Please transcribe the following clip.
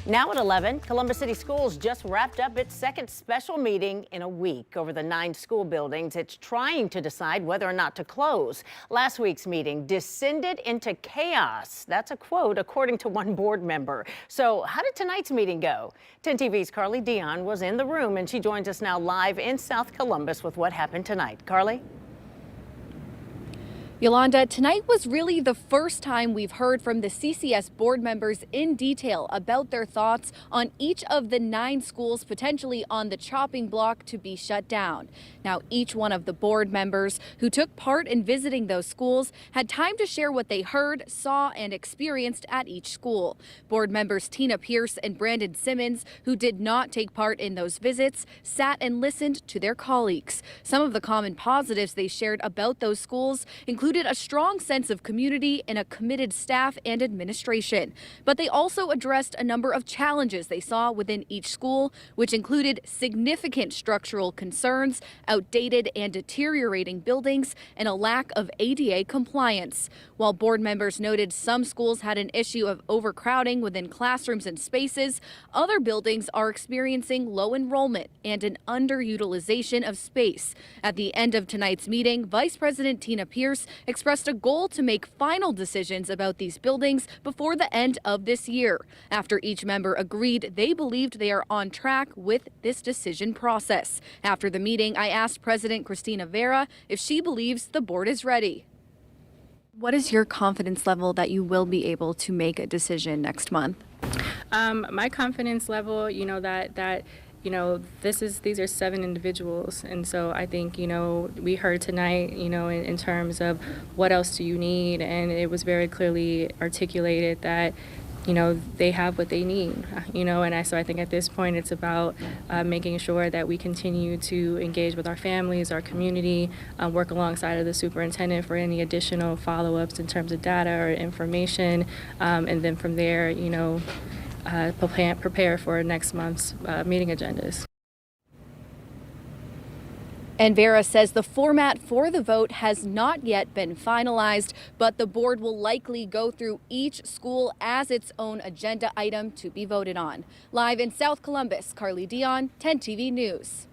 Now at 11, Columbus City Schools just wrapped up its second special meeting in a week over the 9 school buildings it's trying to decide whether or not to close. Last week's meeting descended into chaos. That's a quote according to one board member. So how did tonight's meeting go? 10 TV's Carly Dion was in the room and she joins us now live in South Columbus with what happened tonight. Carly? Yolanda, tonight was really the first time we've heard from the CCS board members in detail about their thoughts on each of the 9 schools potentially on the chopping block to be shut down. Now, each one of the board members who took part in visiting those schools had time to share what they heard, saw, and experienced at each school. Board members Tina Pierce and Brandon Simmons, who did not take part in those visits, sat and listened to their colleagues. Some of the common positives they shared about those schools included a strong sense of community and a committed staff and administration. But they also addressed a number of challenges they saw within each school, which included significant structural concerns, outdated and deteriorating buildings, and a lack of ADA compliance. While board members noted some schools had an issue of overcrowding within classrooms and spaces, other buildings are experiencing low enrollment and an underutilization of space. At the end of tonight's meeting, Vice President Tina Pierce expressed a goal to make final decisions about these buildings before the end of this year. After each member agreed they believed they are on track with this decision process. After the meeting, I asked President Christina Vera if she believes the board is ready. What is your confidence level that you will be able to make a decision next month? My confidence level, these are 7 individuals, and so I think, we heard tonight, in terms of what else do you need, and it was very clearly articulated that, they have what they need, so I think at this point it's about making sure that we continue to engage with our families, our community, work alongside of the superintendent for any additional follow-ups in terms of data or information, and then from there, prepare for next month's meeting agendas. And Vera says the format for the vote has not yet been finalized, but the board will likely go through each school as its own agenda item to be voted on. Live in South Columbus, Carly Dion, 10 TV News.